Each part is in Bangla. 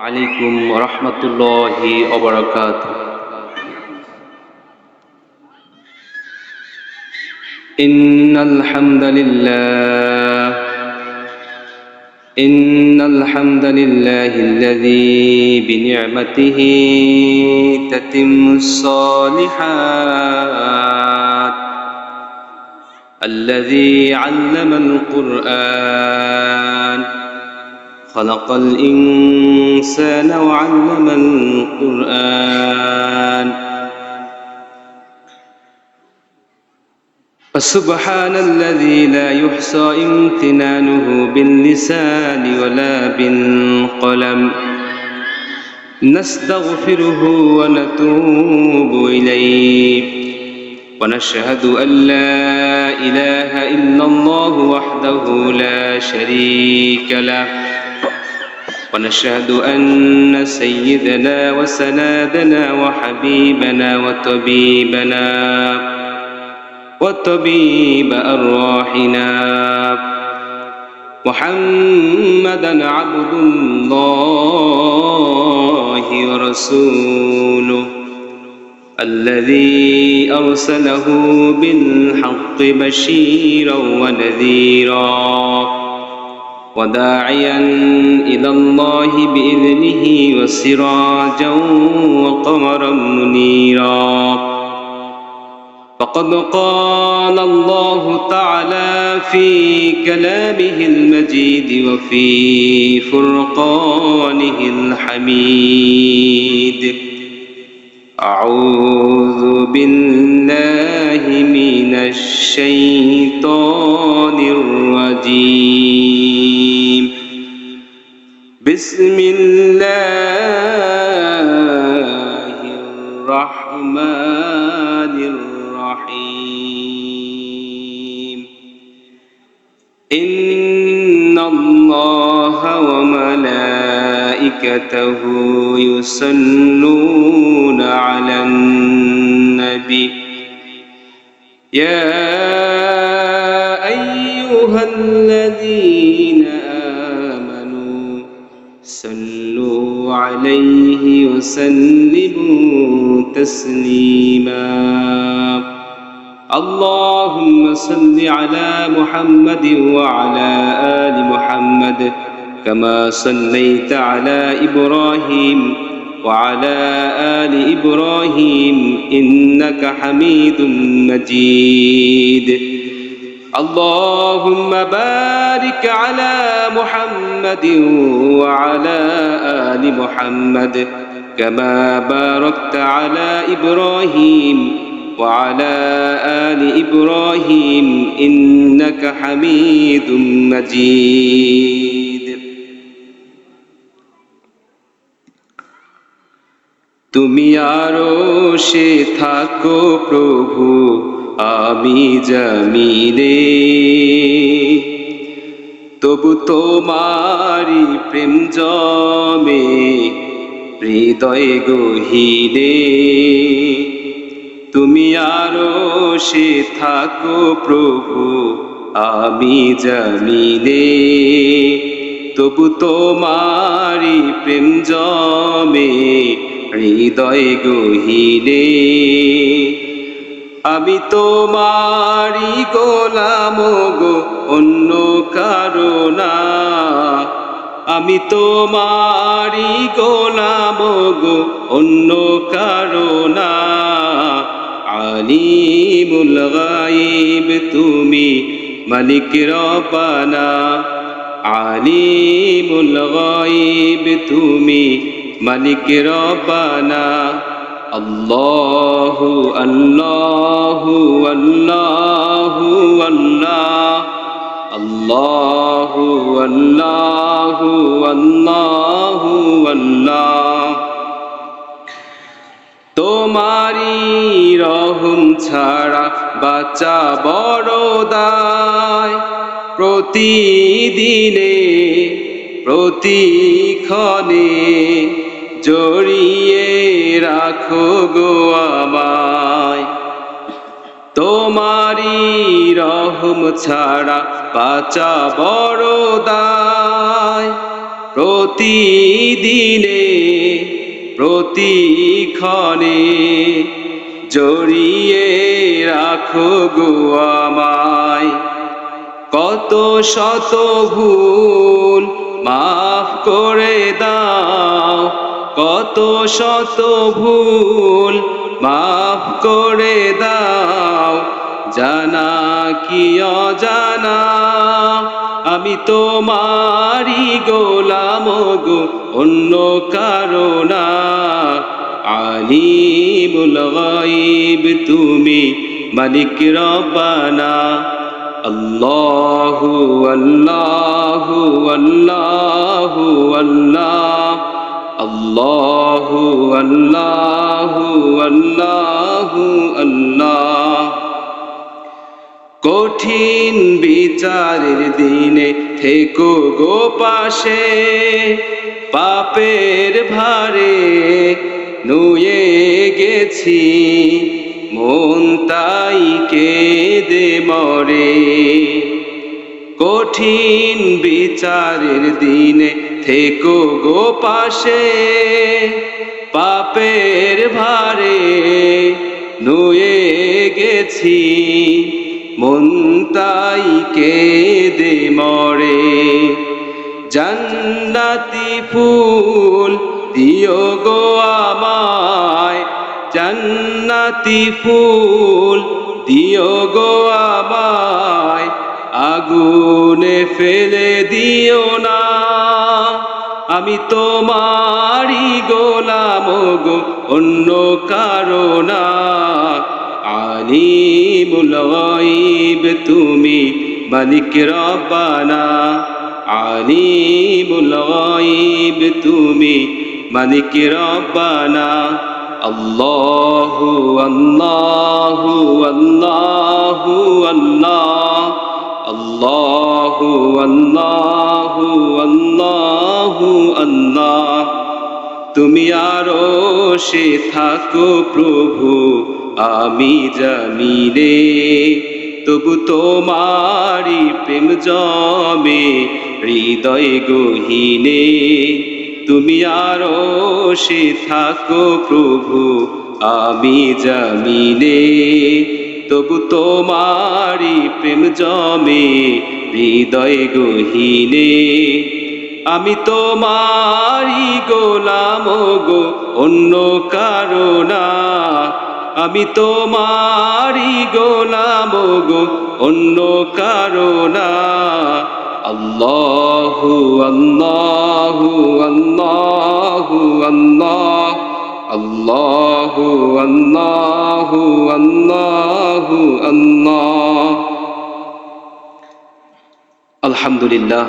عليكم ورحمة الله وبركاته. إن الحمد لله الذي بنعمته تتم الصالحات، الذي علم القرآن، خلق الإنسان وعلم القرآن. فسبحان الذي لا يحصى امتنانه باللسان ولا بالقلم. نستغفره ونتوب إليه، ونشهد أن لا إله إلا الله وحده لا شريك له، ونشهد أن سيدنا وسندنا وحبيبنا وطبيب أرواحنا محمدًا عبد الله ورسوله، الذي أرسله بالحق بشيرًا ونذيرًا، وداعيًا إلى الله بإذنه وسراجًا وقمرًا منيرًا. فقد قال الله تعالى في كلامه المجيد وفي فرقانه الحميد: أعوذ بالله من الشيطان الرجيم. بسم الله الرحمن الرحيم. إن الله وملائكته يصلون على النبي، يا أيها الذين آمنوا صلوا عليه وسلموا تسليما. اللهم صل على محمد وعلى آل محمد، كما صليت على إبراهيم وعلى آل إبراهيم إنك حميد مجيد. اللهم بارك على محمد وعلى آل محمد، كما باركت على إبراهيم وعلى آل إبراهيم إنك حميد مجيد। তুমি আরশে থাকো প্রভু, আমি জমিনে, তবু তোমারি প্রেম জমে হৃদয় গহীনে। তুমি আরশে থাকো প্রভু, আমি জমিনে, তবু তোমারি প্রেম জমে হৃদয় গহীনে। আমি তোমারি গোলাম গো, অন্য কারো না। আমি তোমারি গোলাম গো, অন্য কারো না। আলিমুল গায়ব তুমি, মালিক রব্বানা। আলিমুল গায়ব তুমি, মালিক রব্বানা। আল্লাহু আল্লাহু আল্লাহু আল্লাহ, আল্লাহু আল্লাহু আল্লাহু আল্লাহ। তোমারি রহম ছাড়া বাঁচা বড় দায়। প্রতিদিনে প্রতিক্ষণে জড়িয়ে রাখো গো আমায়। তোমারি রহম ছাড়া বাঁচা বড় দায়। প্রতিদিনে প্রতিক্ষণে জড়িয়ে রাখো গো আমায়। কত শত ভুল মাফ করে দাও, কত শত ভুল মাফ করে দাও, জানা কি অজানা আমি তোমারই গোলাম গো, অন্য কারো না। আলিমুল গায়ব তুমি, মালিক রব্বানা। আল্লাহু আল্লাহু আল্লাহু আল্লাহ, আল্লাহু আল্লাহু আল্লাহু আল্লাহ। কঠিন বিচারের দিনে থেকো গো পাশে, পাপের ভারে নুয়ে গেছি, মন তাই কেঁদে মরে। কঠিন বিচারের দিনে থেকো গো পাশে, পাপের ভারে নুয়ে গেছি, মন তাই কেঁদে মরে। জান্নাতি ফুল দিও গো আমায়, জান্নাতি ফুল দিও গো আমায়, আগুনে ফেলে দিও না। আমি তোমারই গোলাম গো, অন্য কারো না। আলিমুল গায়ব তুমি, মালিক রব্বানা। আলিমুল গায়ব তুমি, মালিক রব্বানা। আল্লাহু আল্লাহু আল্লাহু আল্লাহ, আল্লাহু আল্লাহু আল্লাহু আল্লাহ। তুমি আরশে থাকো প্রভু, আমি জামিনে, তবু তোমারি প্রেম জমে হৃদয় গহীনে। তুমি আরশে থাকো প্রভু, আমি জামিনে, তবু তোমারি প্রেম জমে হৃদয় গহীনে। আমি তোমারি গোলাম গো, অন্য কারো না। আমি তোমারি গোলাম গো, অন্য কারো না। আল্লাহু আল্লাহু আল্লাহু আল্লাহ, আল্লাহু আল্লাহু আল্লাহু আল্লাহ। আলহামদুলিল্লাহ,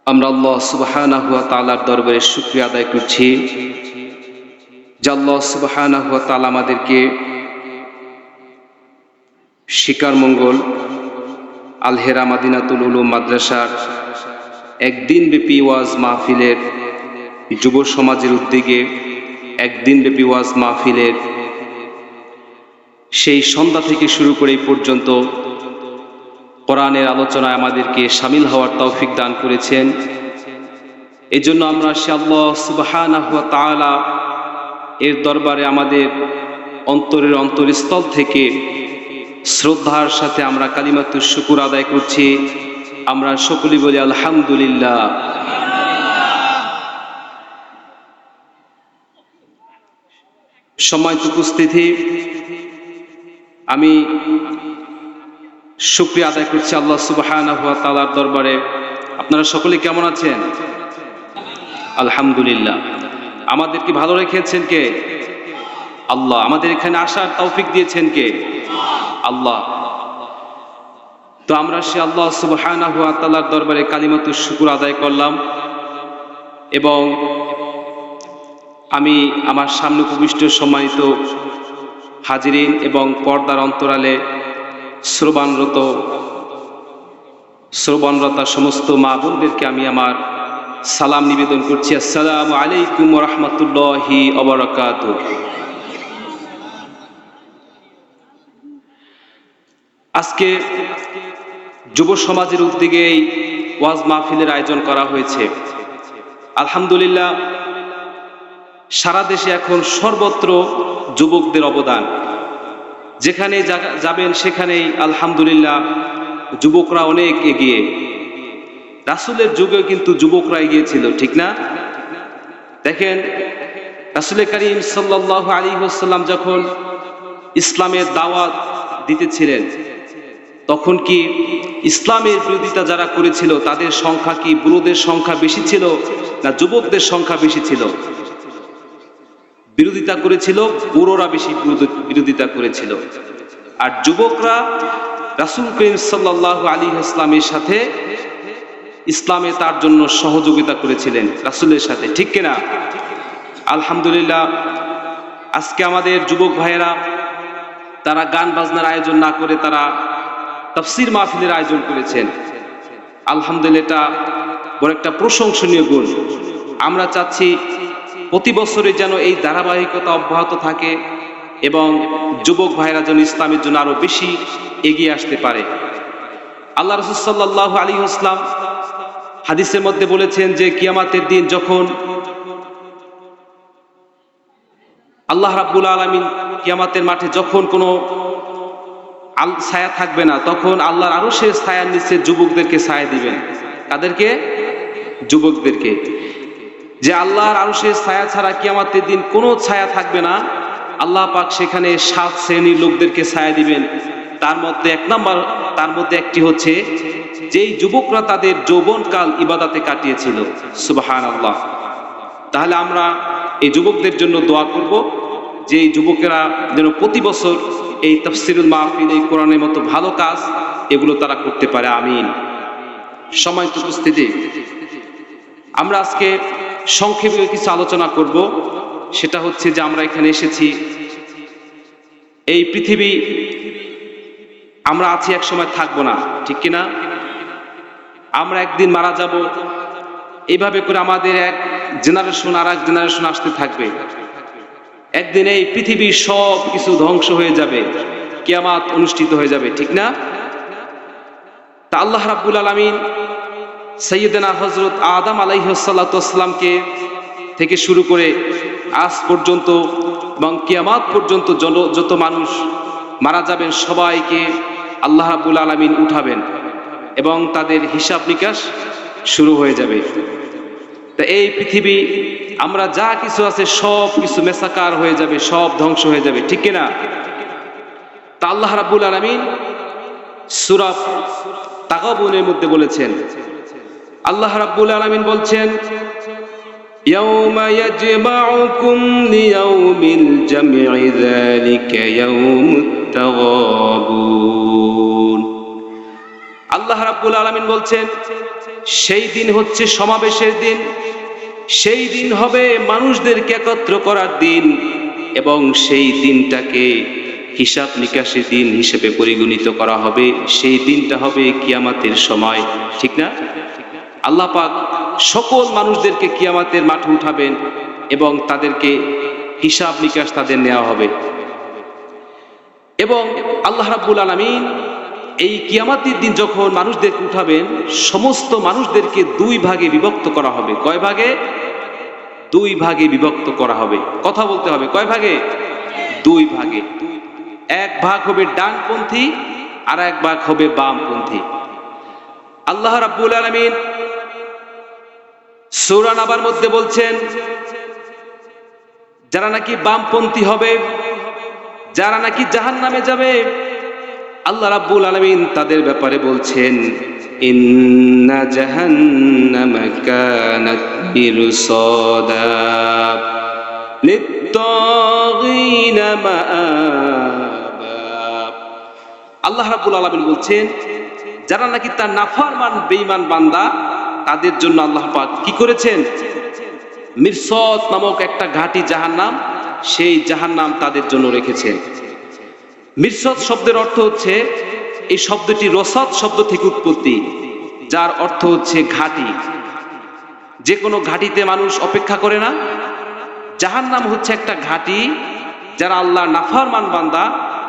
আমরা আল্লাহ সুবহানাহু ওয়া তাআলার দরবারে শুকরিয়া আদায় করছি যে আল্লাহ সুবহানাহু ওয়া তাআলা আমাদেরকে শিকার মঙ্গল আল হেরা মাদিনাতুল উলুম মাদ্রাসার একদিন ব্যাপী ওয়াজ মাহফিলের, যুব সমাজের উদ্যোগে একদিন ব্যাপী ওয়াজ মাহফিলের সেই সন্ধ্যা থেকে শুরু করে এই পর্যন্ত কোরআনের আলোচনায় আমাদেরকে শামিল হওয়ার তৌফিক দান করেছেন। এজন্য আমরা সে আল্লাহ সুবহানাহু ওয়া তাআলা এর দরবারে আমাদের অন্তরের অন্তরস্থল থেকে শ্রদ্ধার সাথে আমরা কালিমাতুশ শুকুর আদায় করছি। আমরা সকলেই বলি আলহামদুলিল্লাহ। সম্মানিত উপস্থিতি, আমি শুকরিয়া আদায় করছি আল্লাহ সুবহানাহু ওয়া তাআলার দরবারে। আপনারা সকলে কেমন আছেন? আলহামদুলিল্লাহ। আমাদেরকে ভালো রেখেছেন কে? আল্লাহ। আমাদের এখানে আসার তৌফিক দিয়েছেন কে? আল্লাহ। তো আমরা সে আল্লাহ সুবহানাহু ওয়া তাআলার দরবারে কালিমাতুশ শুকুর আদায় করলাম এবং আমি আমার সামনে উপবিষ্ট সম্মানিত হাজিরিন এবং পর্দার অন্তরালে শ্রবণরতা সমস্ত মা বোনদেরকে আমি আমার সালাম নিবেদন করছি। আসসালামু আলাইকুম ওয়া রাহমাতুল্লাহি ওয়া বারাকাতুহু। আজকে যুব সমাজের উদ্যোগে ওয়াজ মাহফিলের আয়োজন করা হয়েছে। আলহামদুলিল্লাহ, সারা দেশে এখন সর্বত্র যুবকদের অবদান। যেখানে যাবেন সেখানেই আলহামদুলিল্লাহ যুবকরা অনেক এগিয়ে। রাসূলের যুগেও কিন্তু যুবকরা এগিয়ে ছিল, ঠিক না? দেখেন, রাসূল করিম সাল্লাল্লাহু আলাইহি ওয়াসাল্লাম যখন ইসলামের দাওয়াত দিতেছিলেন, তখন কি ইসলামের বিরোধিতা যারা করেছিল তাদের সংখ্যা কি বুড়োদের সংখ্যা বেশি ছিল না যুবকদের সংখ্যা বেশি ছিল? বিরোধিতা করেছিল বুড়োরা বেশি বিরোধিতা করেছিল, আর যুবকরা রাসূল করিম সাল্লাল্লাহু আলাইহি ওয়াসাল্লামের সাথে ইসলামে তার জন্য সহযোগিতা করেছিলেন, রাসূলের সাথে, ঠিক কিনা? আলহামদুলিল্লাহ, আজকে আমাদের যুবক ভাইয়েরা তারা গান বাজনার আয়োজন না করে তারা তাফসীর মাহফিলের আয়োজন করেছেন। আলহামদুলিল্লাহ, এটা বড় একটা প্রশংসনীয় গুণ। আমরা চাচ্ছি প্রতি বছরে যেন এই ধারাবাহিকতা অব্যাহত থাকে এবং যুবক ভাইরা যেন ইসলামের জন্য আরো বেশি এগিয়ে আসতে পারে। আল্লাহ রাসূল সাল্লাল্লাহু আলাইহি ওয়াসাল্লাম হাদিসের মধ্যে বলেছেন যে কিয়ামতের দিন যখন আল্লাহ রাব্বুল আলামিন কিয়ামতের মাঠে যখন কোনো ছায়া থাকবে না, তখন আল্লাহর আরশের ছায়ার নিচে যুবকদেরকে ছায়া দিবেন। কাদেরকে? যুবকদেরকে। যে আল্লাহর আরশের ছায়া ছাড়া কিয়ামতের দিন কোনো ছায়া থাকবে না, আল্লাহ পাক সেখানে 7 শ্রেণীর লোকদেরকে ছায়া দিবেন। তার মধ্যে একটি হচ্ছে যেই যুবকরা তাদের যৌবনকাল ইবাদতে কাটিয়েছিল। সুবহানাল্লাহ। তাহলে আমরা এই যুবকদের জন্য দোয়া করব যে এই যুবকেরা যেন প্রতি বছর এই তাফসীরুল মাহফিল, এই কোরআনের মতো ভালো কাজ এগুলো তারা করতে পারে। আমিন। সম্মানিত উপস্থিতি, আমরা আজকে সংক্ষেপে কিছু আলোচনা করব। সেটা হচ্ছে যে আমরা এখানে এসেছি, এই পৃথিবী আমরা আছি, এক সময় থাকবো না, ঠিক কিনা? আমরা একদিন মারা যাব। এইভাবে করে আমাদের এক জেনারেশন আর এক জেনারেশন আসতে থাকবে। একদিন এই পৃথিবীর সব কিছু ধ্বংস হয়ে যাবে, কিয়ামত অনুষ্ঠিত হয়ে যাবে, ঠিক না? তা আল্লাহ রাব্বুল আলামিন সাইয়্যিদানা হযরত আদম আলাইহিস সালাতু ওয়াস সালামকে থেকে শুরু করে আজ পর্যন্ত এবং কিয়ামত পর্যন্ত যত মানুষ মারা যাবেন সবাইকে আল্লাহ রাব্বুল আলামিন উঠাবেন এবং তাদের হিসাব নিকাশ শুরু হয়ে যাবে। তা এই পৃথিবী আমরা যা কিছু আছে সব কিছু মেসাকার হয়ে যাবে, সব ধ্বংস হয়ে যাবে, ঠিক কিনা? তা আল্লাহ রাব্বুল আলামিন সূরা তাগাবুনের মধ্যে বলেছেন, আল্লাহ রাব্বুল আলামিন বলছেন, ইয়াউমা ইয়াজমাউকুম লিয়াউমিল জামঈ যালিকা ইয়াউমুত তাগাবুন। আল্লাহ রাব্বুল আলামিন বলছেন সেই দিন হচ্ছে সমাবেশের দিন, সেই দিন হবে মানুষদেরকে একত্র করার দিন এবং সেই দিনটাকে হিসাব নিকাশের দিন হিসেবে পরিগণিত করা হবে। সেই দিনটা হবে কিয়ামতের সময়, ঠিক না? আল্লাহ পাক সকল মানুষদেরকে কিয়ামতের মাঠে উঠাবেন এবং তাদেরকে হিসাব নিকাশ তাদের নেওয়া হবে। এবং আল্লাহ রাব্বুল আলামিন এই কিয়ামতের দিন যখন মানুষদেরকে উঠাবেন, সমস্ত মানুষদেরকে 2 ভাগে বিভক্ত করা হবে। কয় ভাগে? 2 ভাগে বিভক্ত করা হবে। কথা বলতে হবে, কয় ভাগে? 2 ভাগে। এক ভাগ হবে ডানপন্থী আর এক ভাগ হবে বামপন্থী। আল্লাহ রাব্বুল আলামিন সূরা নাবার মধ্যে বলছেন, যারা নাকি বামপন্থী হবে, যারা নাকি জাহান্নামে যাবে, আল্লাহ রাব্বুল আলামিন তাদের ব্যাপারে বলছেন, ইন্না জাহান্নামা কানাত মিরসাদা লিত্তাগিনা মাআবা। আল্লাহ রাব্বুল আলামিন বলছেন যারা নাকি তার নাফরমান বেঈমান বান্দা, তাদের জন্য আল্লাহ পাক কি করেছেন? মিরসাদ নামক একটা ঘাঁটি জাহান্নাম, সেই জাহান্নাম তাদের জন্য রেখেছেন। মিরসাদ শব্দের অর্থ হচ্ছে, এই শব্দটি রসাদ শব্দ থেকে উৎপত্তি, যার অর্থ হচ্ছে ঘাঁটি। যে কোনো ঘাঁটিতে মানুষ অপেক্ষা করে না? জাহান্নাম হচ্ছে একটা ঘাঁটি। যারা আল্লাহর নাফরমান বান্দা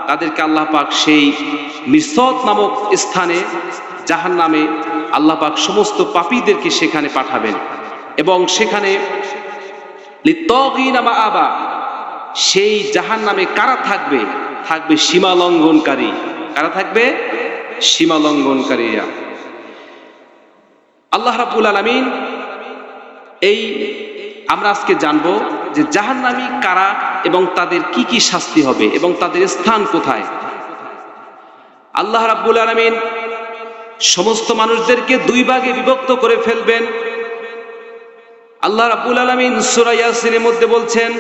তাদেরকে আল্লাহ পাক সেই মিরসাদ নামক স্থানে জাহান্নামে আল্লাহ পাক সমস্ত পাপীদেরকে সেখানে পাঠাবেন এবং সেখানে লিত্তাগিনা মাআবা, সেই জাহান্নামে কারা থাকবে? থাকবে সীমা লঙ্ঘনকারী। কারা থাকবে? সীমা লঙ্ঘনকারীরা। আল্লাহ রাব্বুল আলামিন এই আমরা আজকে জানবো যে জাহান্নামী কারা এবং তাদের কি কি শাস্তি হবে এবং তাদের স্থান কোথায়। আল্লাহ রাব্বুল আলামিন সমস্ত মানুষদেরকে দুই ভাগে বিভক্ত করে ফেলবেন। আল্লাহ রাব্বুল আলামিন সূরা ইয়াসিনের মধ্যে বলছেন,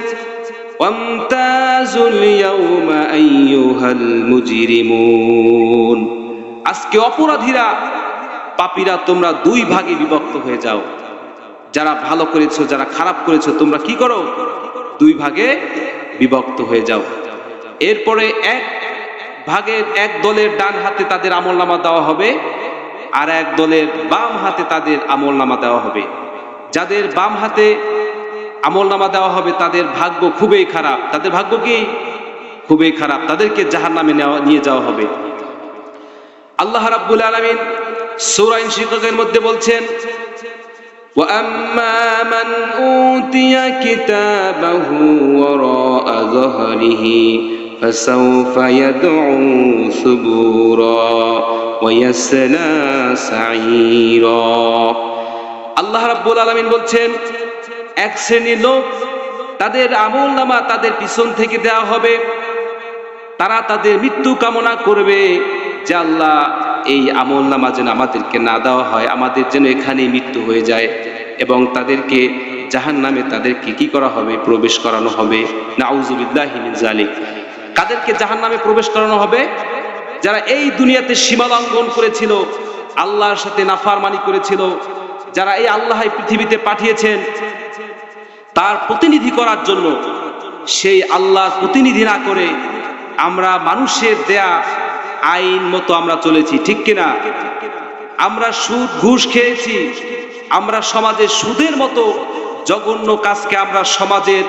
ওয়ামতাজুল ইয়াউমা আইয়ুহাল মুজরিমুন, আজকে অপরাধীরা, পাপীরা, তোমরা দুই ভাগে বিভক্ত হয়ে যাও। যারা ভালো করেছো, যারা খারাপ করেছো, তোমরা কি করো? দুই ভাগে বিভক্ত হয়ে যাও। এরপরে এক দলের ডান হাতে তাদের আমলনামা দেওয়া হবে, আর এক দলের বাম হাতে তাদের আমলনামা দেওয়া হবে। যাদের বাম হাতে আমলনামা দেওয়া হবে তাদের ভাগ্য খুবই খারাপ। তাদের ভাগ্য কি? খুবই খারাপ। তাদেরকে জাহান্নামে নিয়ে যাওয়া হবে। আল্লাহ রাব্বুল আলামিন সূরা ইনশিকাকের মধ্যে বলছেন, وَأَمَّا مَنْ أُوتِيَ كِتَابَهُ وَرَاءَ ظَهْرِهِ فَسَوْفَ يَدْعُو ثُبُورًا وَيَصْلَى سَعِيرًا। আল্লাহ রাব্বুল আলামিন বলছেন, এক শ্রেণীর লোক, তাদের আমলনামা তাদের পিছন থেকে দেওয়া হবে। তারা তাদের মৃত্যু কামনা করবে যে আল্লাহ, এই আমলনামা যেন আমাদেরকে না দেওয়া হয়, আমাদের যেন এখানেই মৃত্যু হয়ে যায়। এবং তাদেরকে জাহান্নামে তাদেরকে কি করা হবে? প্রবেশ করানো হবে। নাউযুবিল্লাহি মিন যালিক। কাদেরকে জাহান্নামে প্রবেশ করানো হবে? যারা এই দুনিয়াতে সীমা লঙ্ঘন করেছিল, আল্লাহর সাথে নাফরমানি করেছিল, যারা এই আল্লাহ পৃথিবীতে পাঠিয়েছেন তার প্রতিনিধি করার জন্য, সেই আল্লাহর প্রতিনিধি না করে আমরা মানুষের দেয়া আইন মতো আমরা চলেছি, ঠিক কিনা? আমরা সুদ ঘুষ খেয়েছি, আমরা সমাজে সুদের মতো জঘন্য কাজকে আমরা সমাজের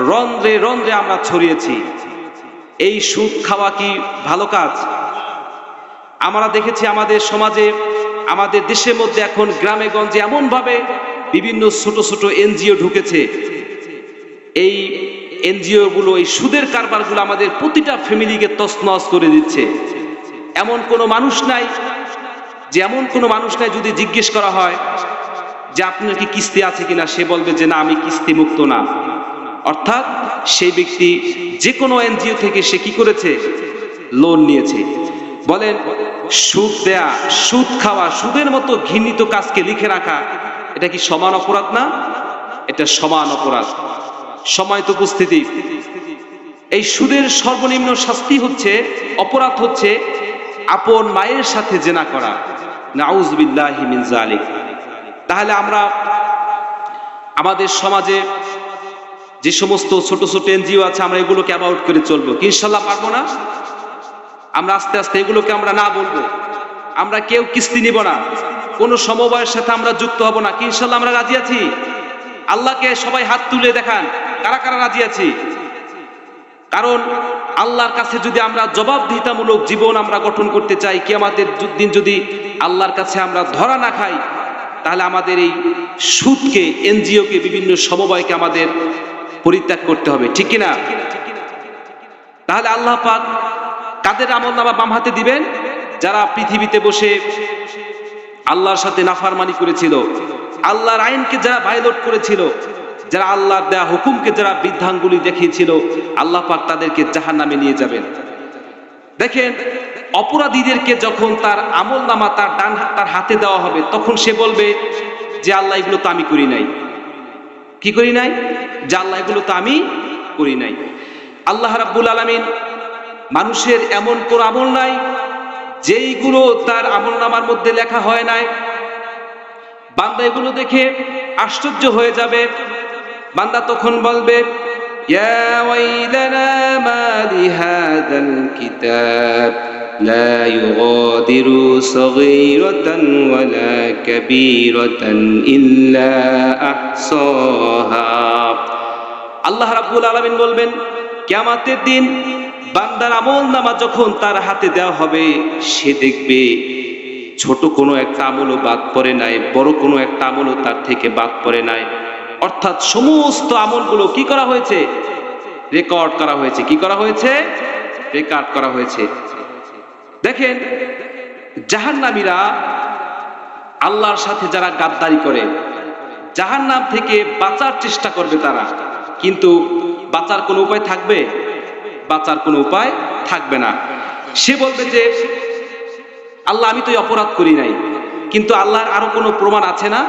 রন্ধ্রে রন্ধ্রে আমরা ছড়িয়েছি। এই সুদ খাওয়া কি ভালো কাজ? আমরা দেখেছি আমাদের সমাজে, আমাদের দেশের মধ্যে এখন গ্রামে গঞ্জে এমন ভাবে বিভিন্ন ছোট ছোট এনজিও ঢুকেছে। এই এনজিও গুলো, এই সুদের কারবারগুলো আমাদের প্রতিটা ফ্যামিলিকে তছনছ করে দিচ্ছে। এমন কোনো মানুষ নাই যদি জিজ্ঞেস করা হয় যে আপনার কি কিস্তি আছে কিনা, সে বলবে যে না, আমি কিস্তি মুক্ত না। অর্থাৎ সেই ব্যক্তি যে কোনো এনজিও থেকে সে কি করেছে? লোন নিয়েছে। বলেন, সুদ দেয়া, সুদ খাওয়া, সুদের মতো ঘৃণিত কাজকে লিখে রাখা, এটা কি সমান অপরাধ না? এটা সমান অপরাধ। সম্মানিত উপস্থিতি, এই সুদের সর্বনিম্ন শাস্তি হচ্ছে, অপরাধ হচ্ছে আপন মায়ের সাথে জিনা করা। নাউযুবিল্লাহি মিন যালিক। তাহলে আমরা আমাদের সমাজে যে সমস্ত ছোট ছোট এনজিও আছে, আমরা এগুলোকে অ্যাবাউট করে চলবো কি? ইনশাআল্লাহ পারবো না? আমরা আস্তে আস্তে এগুলোকে আমরা না বলবো। আমরা কেউ কিস্তি নিব না, কোনো সমবায়ের সাথে আমরা যুক্ত হব না কি? ইনশাআল্লাহ আমরা রাজি আছি? আল্লাহকে সবাই হাত তুলে দেখান কারা কারা রাজি আছি। কারণ আল্লাহর কাছে যদি আমরা জবাবদিহিতামূলক জীবন আমরা গঠন করতে চাই, কিয়ামতের দিন যদি আল্লাহর কাছে আমরা ধরা না খাই, তাহলে আমাদের এই সুদকে, এনজিওকে, বিভিন্ন সমবায়কে আমাদের পরিত্যাগ করতে হবে, ঠিক কিনা? তাহলে আল্লাহ পাক কাদের আমলনামা বাম হাতে দিবেন? যারা পৃথিবীতে বসে আল্লাহর সাথে নাফরমানি করেছিল, আল্লাহর আইনকে যারা ভায়োলেট করেছিল, যারা আল্লাহর দেয়া হুকুমকে যারা বিধানগুলি দেখিয়েছিল, আল্লাহ পাক তাদেরকে জাহান্নামে নিয়ে যাবেন। দেখেন, অপরাধীদেরকে যখন তার আমলনামা তার হাতে দেওয়া হবে, তখন সে বলবে যে আল্লাহ, এগুলো তো আমি করি নাই। কি করি নাই? যে আল্লাহ, এগুলো তো আমি করি নাই। আল্লাহ রাব্বুল আলামিন, মানুষের এমন কোন আমল নাই যেইগুলো তার আমলনামার মধ্যে লেখা হয় নাই। বান্দা এগুলো দেখে আশ্চর্য হয়ে যাবে। বান্দা তখন বলবে, ইয়া ওয়াইলানা মা লিহাযাল কিতাব লা ইউগাদিরু সগীরাতান ওয়ালা কাবীরাতান ইল্লা আহসাহা। আল্লাহ রাব্বুল আলামিন বলবেন, কিয়ামতের দিন বান্দার আমলনামা যখন তার হাতে দেওয়া হবে, সে দেখবে ছোট কোনো একটা আমলও বাদ পড়ে নাই, বড় কোনো একটা আমলও তার থেকে বাদ পড়ে নাই। অর্থাৎ সমস্ত আমলগুলো কি করা হয়েছে? রেকর্ড করা হয়েছে। কি করা হয়েছে? রেকর্ড করা হয়েছে। দেখেন, জাহান্নামীরা, আল্লাহর সাথে যারা গাদ্দারি করে, জাহান্নাম থেকে বাঁচার চেষ্টা করবে তারা, কিন্তু বাঁচার কোনো উপায় থাকবে? বাঁচার কোনো উপায় থাকবে না। সে বলবে যে আল্লাহ, আমি তো এই অপরাধ করি নাই, কিন্তু আল্লাহর আরো কোনো প্রমাণ আছে না?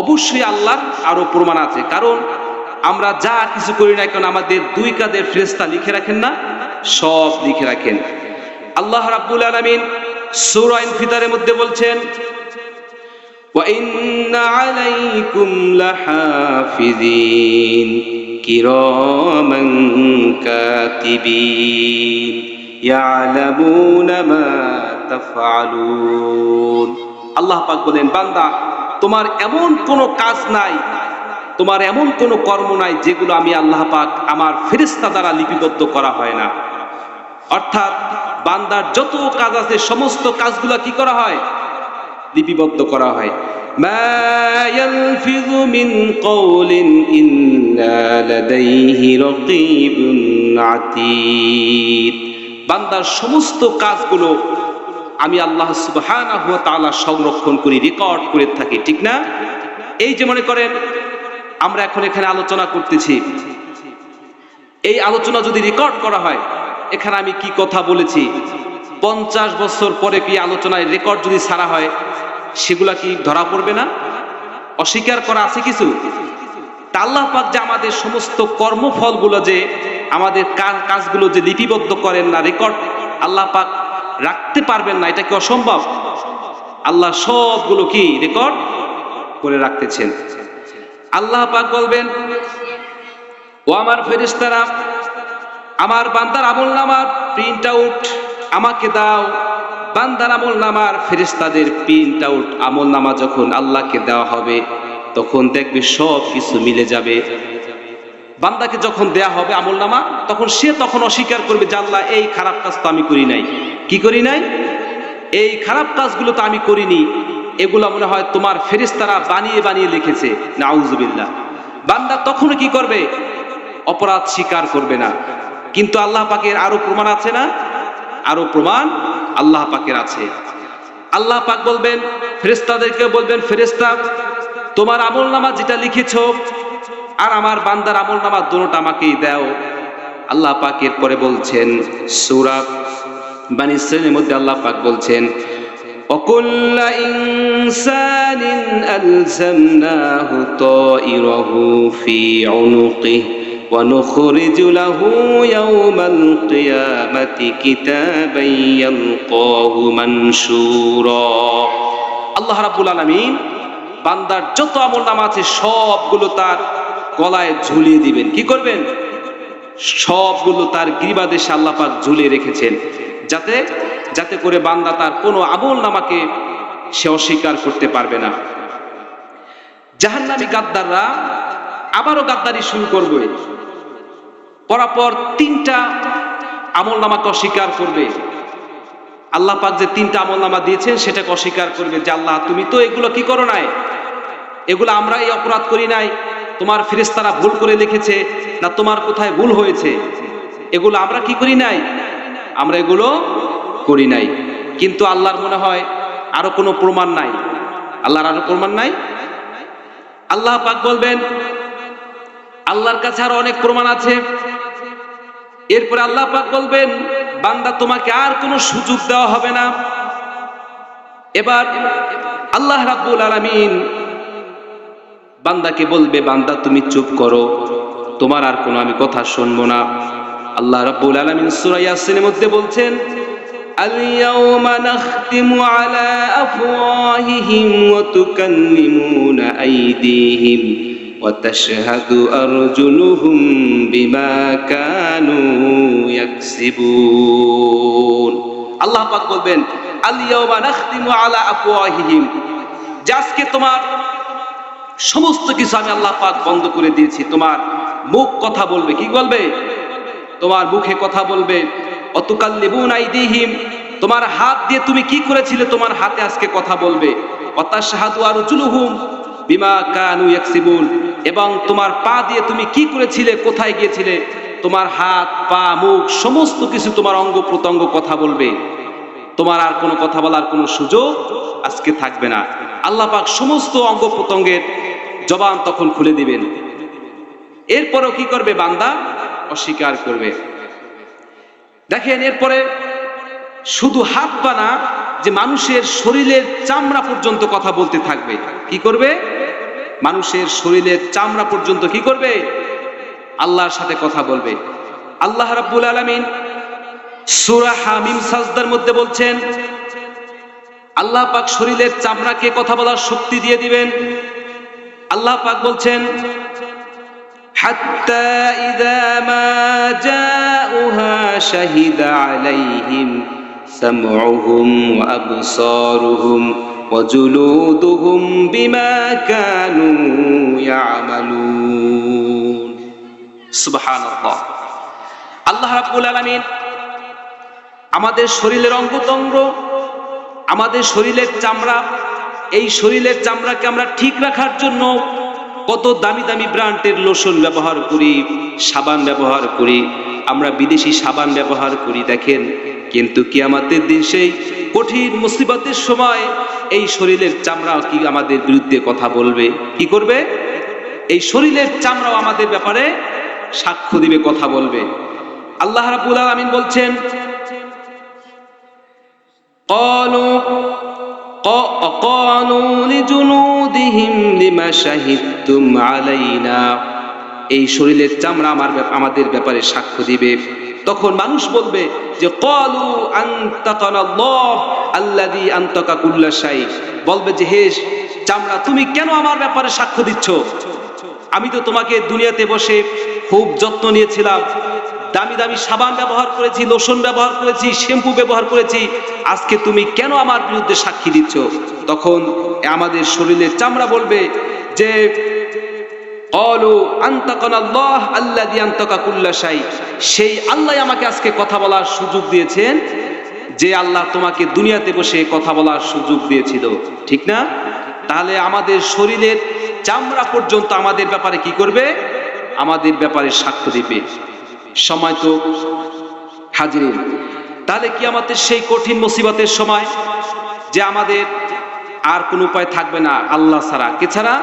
অবশ্যই আল্লাহর আরো প্রমাণ আছে, কারণ আমরা যা কিছু করি না কেন আমাদের দুই কাঁধের ফেরেশতা লিখে রাখেন না? সব লিখে রাখেন। আল্লাহ রাব্বুল আলামিন সূরা ইনফিতারের মধ্যে বলছেন, ওয়া ইন্না আলাইকুম লাহাফিজিন কিরামান কাতিবিন ইয়ালামুনা মা তাফআলুন। আল্লাহ পাক বলেন, বান্দা, তোমার এমন কোনো কাজ নাই, তোমার এমন কোনো কর্ম নাই যেগুলো আমি আল্লাহ পাক আমার ফেরেশতা দ্বারা লিপিবদ্ধ করা হয় না। অর্থাৎ বান্দার যত কাজ আছে সমস্ত কাজগুলো কি করা হয়? লিপিবদ্ধ করা হয়। মা ইয়ালফিযু মিন কওলিন ইল্লা লাদাইহি রাকীবুন আতীদ। বান্দার সমস্ত কাজগুলো আমি আল্লাহ সুবহানাহু ওয়া তাআলা সংরক্ষণ করি, রেকর্ড করে থাকি, ঠিক না? এই যে মনে করেন আমরা এখন এখানে আলোচনা করতেছি, এই আলোচনা যদি রেকর্ড করা হয়, এখানে আমি কি কথা বলেছি 50 বছর পরে কি আলোচনায় রেকর্ড যদি ছাড়া হয়, সেগুলা কি ধরা পড়বে না? অস্বীকার করা আছে কিছু? তা আল্লাহ পাক যে আমাদের সমস্ত কর্মফলগুলো, যে আমাদের কাজগুলো যে লিপিবদ্ধ করেন না, রেকর্ড আল্লাহ পাক রাখতে পারবেন না, এটা কি অসম্ভব? আল্লাহ সবগুলো কি রেকর্ড করে রাখতেছেন। আল্লাহ পাক বলবেন, ও আমার ফেরেশতারা, আমার বান্দার আমলনামার প্রিন্ট আউট আমাকে দাও। বান্দার আমলনামার ফেরেশতাদের প্রিন্ট আউট আমলনামা যখন আল্লাহকে দেওয়া হবে, তখন দেখবে সব কিছু মিলে যাবে। বান্দাকে যখন দেয়া হবে আমলনামা, তখন সে তখন অস্বীকার করবে যে আল্লাহ, এই খারাপ কাজ তো আমি করি নাই। কি করি নাই? এই খারাপ কাজগুলো তো আমি করিনি, এগুলো মনে হয় তোমার ফেরেশতারা বানিয়ে বানিয়ে লিখেছে। নাউজুবিল্লাহ। বান্দা তখন কি করবে? অপরাধ স্বীকার করবে না। কিন্তু আল্লাহ পাকের আরো প্রমাণ আছে না? আরো প্রমাণ আল্লাহ পাকের আছে। আল্লাহ পাক বলবেন, ফেরেশতাদেরকে বলবেন, ফেরেশতা, তোমার আমলনামা যেটা লিখেছো আর আমার বান্দার আমলনামা দুটোটা আমাকেই দাও। আল্লাহ পাকের পরে বলছেন, সূরা বনী ইসরাঈলের মধ্যে আল্লাহ পাক বলছেন, ওয়াকুল্লা ইনসানিন আলজামনাহু তাইরাহু ফি উনুকিহি ওয়া নুখরিজু লাহু ইয়াওমাল কিয়ামাতি কিতাবান ইয়ালকাহু মানশুরা। আল্লাহ রাব্বুল আলামিন বান্দার যত আমলনামা আছে সবগুলো তার গলায় ঝুলিয়ে দিবেন। কি করবেন? সবগুলো তার গ্রীবাদেশে আল্লাহ পাক ঝুলিয়ে রেখেছেন, যাতে করে বান্দা তার কোনো আমলনামাকে সে অস্বীকার করতে পারবে না। জাহান্নামী গাদ্দাররা আবারও গাদ্দারি শুরু করবে, পরপর 3টা আমলনামাকে অস্বীকার করবে। আল্লাহ পাক যে 3টা আমলনামা দিয়েছেন সেটাকে অস্বীকার করবে যে আল্লাহ, তুমি তো এগুলো কি করো নাই, এগুলো আমরা এই অপরাধ করি নাই, তোমার ফেরেশতারা ভুল করে লিখেছে, না তোমার কোথায় ভুল হয়েছে, এগুলো আমরা কি করি নাই, আমরা এগুলো করি নাই। কিন্তু আল্লাহর মনে হয় আরো কোনো প্রমাণ নাই, আল্লাহর আরো প্রমাণ নাই। আল্লাহ পাক বলবেন, আল্লাহর কাছে আরো অনেক প্রমাণ আছে। এরপরে আল্লাহ পাক বলবেন, বান্দা, তোমাকে আর কোনো সুযোগ দেওয়া হবে না। এবার আল্লাহ রাব্বুল আলামিন বান্দাকে বলবে, বান্দা তুমি চুপ করো, তোমার আর কোনো আমি কথা শুনবো না। আল্লাহ রাব্বুল আলামিন সূরা ইয়াসিনের মধ্যে বলছেন, আল ইয়াওমা নাখতিমু আলা আফওয়াহিহিম ওয়া তুকাল্লিমুনা আইদিহিম ওয়া তাশহাদু আরজুলুহুম বিমা কানু ইয়াকসিবুন। আল্লাহ পাক বলবেন, আল ইয়াওমা নাখতিমু আলা আফওয়াহিহিম, আজকে তোমার সমস্ত কিছু আমি আল্লাহ পাক বন্ধ করে দিয়েছি। তোমার মুখ কথা বলবে। কি বলবে? তোমার মুখে কথা বলবে। অতুকাল্লিবুনা আইদিহিম, তোমার হাত দিয়ে তুমি কি করেছিলে তোমার হাতে আজকে কথা বলবে। ওয়াতাশহাদু আরজুলুহুম বিমা কানু ইয়াকসিবুন, এবং তোমার পা দিয়ে তুমি কি করেছিলে, কোথায় গিয়েছিলে, তোমার হাত পা মুখ সমস্ত কিছু তোমার অঙ্গ প্রত্যঙ্গ কথা বলবে। তোমার আর কোনো কথা বলার কোনো সুযোগ আজকে থাকবে না। আল্লাহ পাক সমস্ত অঙ্গ প্রত্যঙ্গের জবান তখন খুলে দিবেন। এরপরও কি করবে বান্দা? অস্বীকার করবে। দেখেন এরপরে শুধু হাত পা না, যে মানুষের শরীরের চামড়া পর্যন্ত কথা বলতে থাকবে। কি করবে? মানুষের শরীরের চামড়া পর্যন্ত কি করবে? আল্লাহর সাথে কথা বলবে। আল্লাহ রাব্বুল আলামিন সূরা হামিম সাজদার মধ্যে বলছেন, আল্লাহ পাক শরীরের চামড়াকে কথা বলার শক্তি দিয়ে দিবেন। আল্লাহ পাক বলছেন, হাত্তা ইযা মা জাউহা শাহিদা আলাইহিম সামউহুম ওয়া আবসারুহুম ওয়া জুলুদুহুম বিমা কানু ইয়ামালুন। সুবহানাল্লাহ। আল্লাহ রাব্বুল আলামিন আমাদের শরীরের অঙ্গপ্রত্যঙ্গ, আমাদের শরীরের চামড়া, এই শরীরের চামড়াকে আমরা ঠিক রাখার জন্য কত দামি দামি ব্র্যান্ডের লোশন ব্যবহার করি, সাবান ব্যবহার করি, আমরা বিদেশি সাবান ব্যবহার করি। দেখেন, কিন্তু কিয়ামতের দিন সেই কঠিন মুসিবতের সময় এই শরীরের চামড়া কি আমাদের বিরুদ্ধে কথা বলবে? কি করবে? এই শরীরের চামড়াও আমাদের ব্যাপারে সাক্ষ্য দিবে, কথা বলবে। আল্লাহ রাব্বুল আলামিন বলছেন, قالوا لجلودهم لما شهدتم علينا, এই শরীরের চামড়া আমাদের ব্যাপারে সাক্ষ্য দিবে। তখন মানুষ বলবে যে ক্বালু আনতাকানাল্লাহ আল্লাযী আনতাকা কুল্লা শাই, বলবে যে হে চামড়া, তুমি কেন আমার ব্যাপারে সাক্ষ্য দিচ্ছ? আমি তো তোমাকে দুনিয়াতে বসে খুব যত্ন নিয়েছিলাম, দামি দামি সাবান ব্যবহার করেছি, লোশন ব্যবহার করেছি, শ্যাম্পু ব্যবহার করেছি, আজকে তুমি কেন আমার বিরুদ্ধে সাক্ষী দিচ্ছ? তখন আমাদের শরীরের চামড়া বলবে যে ক্বালু আনতাকানাল্লাহ আল্লাযী আনতাকা কুল্লা শাই, সেই আল্লাহ আমাকে আজকে কথা বলার সুযোগ দিয়েছেন, যে আল্লাহ তোমাকে দুনিয়াতে বসে কথা বলার সুযোগ দিয়েছিল। ঠিক না? তাহলে আমাদের শরীরের চামড়া পর্যন্ত আমাদের ব্যাপারে কি করবে? আমাদের ব্যাপারে সাক্ষ্য দিবে। সময় তো হাজির। তাহলে কি আমাদের সেই কঠিন মুসিবতের সময় যে আমাদের আর কোনো উপায় থাকবে না আল্লাহ ছাড়া। কে ছাড়া?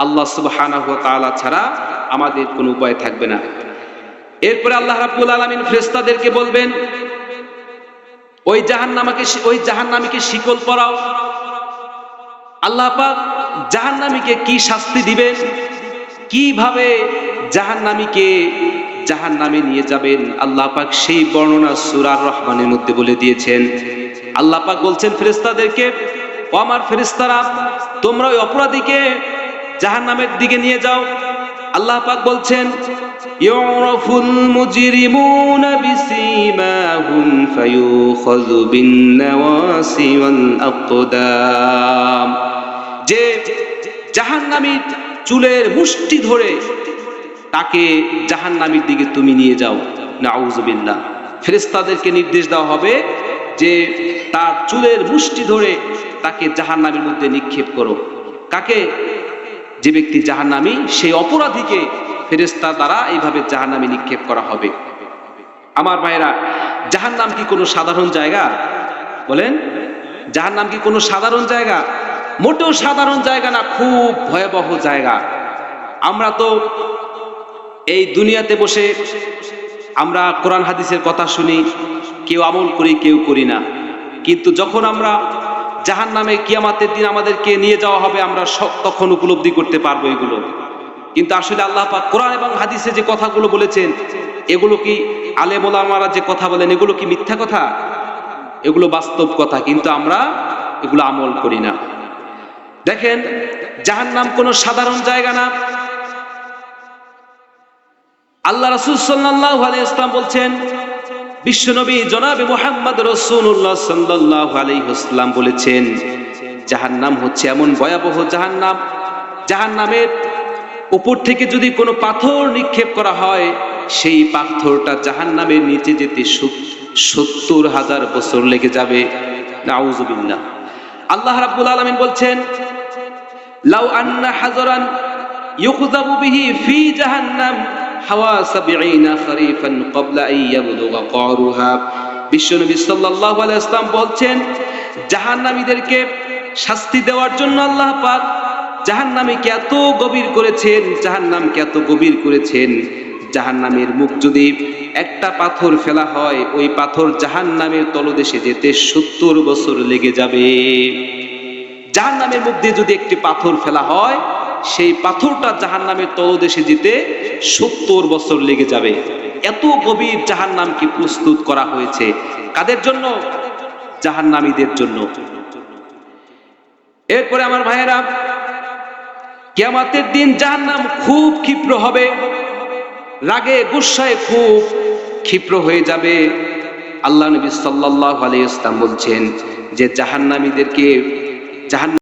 আল্লাহ সুবহানাহু ওয়া তাআলা ছাড়া আমাদের কোনো উপায় থাকবে না। এরপরে আল্লাহ রাব্বুল আলামিন ফেরেশতাদেরকে বলবেন, ওই জাহান্নামীকে শিকল পরাও। আল্লাহ পাক জাহান্নামীকে কি শাস্তি দিবেন, কিভাবে জাহান্নামীকে জাহান্নামে নিয়ে যাবেন, আল্লাহ পাক সেই বর্ণনা সূরা আর-রহমানের মধ্যে বলে দিয়েছেন। আল্লাহ পাক বলছেন ফেরেশতাদেরকে, ও আমার ফেরেশতারা, তোমরা ওই অপরাধীকে জাহান্নামের দিকে নিয়ে যাও। আল্লাহ পাক বলছেন, ইউরাফুল মুজরিমুনা বিসীমাহুম ফায়ুখাযু বিন-নাওয়াসি ওয়াল আকদাম, যে জাহান্নামীর চুলের মুষ্টি ধরে তাকে জাহান্নামীর দিকে তুমি নিয়ে যাও। নাউযুবিল্লাহ। ফেরেশতাদেরকে নির্দেশ দেওয়া হবে যে তার চুলের মুষ্টি ধরে তাকে জাহান্নামের মধ্যে নিক্ষেপ করো। কাকে? যে ব্যক্তি জাহান্নামী, সেই অপরাধীকে ফেরেশতা দ্বারা এইভাবে জাহান্নামে নিক্ষেপ করা হবে। আমার ভাইরা, জাহান্নাম কি কোনো সাধারণ জায়গা? বলেন, জাহান্নাম কি কোনো সাধারণ জায়গা? মোটেও সাধারণ জায়গা না, খুব ভয়াবহ জায়গা। আমরা তো এই দুনিয়াতে বসে আমরা কোরআন হাদিসের কথা শুনি, কেউ আমল করি, কেউ করি না। কিন্তু যখন আমরা জাহান্নামে কিয়ামতের দিন আমাদেরকে নিয়ে যাওয়া হবে, আমরা তখন উপলব্ধি করতে পারবো এগুলো। কিন্তু আসলে আল্লাহ পাক কোরআন এবং হাদিসে যে কথাগুলো বলেছেন, এগুলো কি আলেম ওলামারা যে কথা বলেন, এগুলো কি মিথ্যা কথা? এগুলো বাস্তব কথা, কিন্তু আমরা এগুলো আমল করি না। দেখেন, জাহান্নাম কোনো সাধারণ জায়গা না। আল্লাহ রাসূল সাল্লাল্লাহু আলাইহি ওয়াসাল্লাম বলছেন, বিশ্বনবী জনাবে মুহাম্মদ রাসূলুল্লাহ সাল্লাল্লাহু আলাইহি ওয়াসাল্লাম বলেছেন, জাহান্নাম হচ্ছে এমন ভয়াবহ জাহান্নাম, জাহান্নামের উপর থেকে যদি কোনো পাথর নিক্ষেপ করা হয়, সেই পাথরটা জাহান্নামের নিচে যেতে 70,000 বছর লেগে যাবে। নাউযুবিল্লাহ। আল্লাহ রাব্বুল আলামিন বলছেন, লাউ আন্না হাজারান ইউকযাবু বিহি ফি জাহান্নাম হাওয়া 70 খরিফান ক্বাবলা আন ইয়াবলুগা ক্বারুহা। বিশ্বনবী সাল্লাল্লাহু আলাইহি ওয়াসাল্লাম বলছেন, জাহান্নামীদেরকে শাস্তি দেওয়ার জন্য আল্লাহ পাক জাহান্নামীকে এত গভীর করেছেন, জাহান্নামকে এত গভীর করেছেন, জাহান্নামের মুখ যদি একটা পাথর ফেলা হয়, ওই পাথর জাহান্নামের তলদেশে যেতে 70 বছর লেগে যাবে। জাহান্নামের মুখ দিয়ে যদি একটি পাথর ফেলা হয়, সেই পাথরটা জাহান্নামের তলদেশে যেতে 70 বছর লেগে যাবে। এত গভীর জাহান্নামকে প্রস্তুত করা হয়েছে কাদের জন্য? জাহান্নামীদের জন্য। এরপরে আমার ভাইয়েরা, কিয়ামতের দিন জাহান্নাম খুব ক্ষিপ্র হবে, রাগে গুসায় খুব ক্ষিপ্র হয়ে যাবে। আল্লাহ নবী সাল্লাল্লাহু আলাইহি ওয়াসাল্লাম বলছেন যে জাহান্নামীদেরকে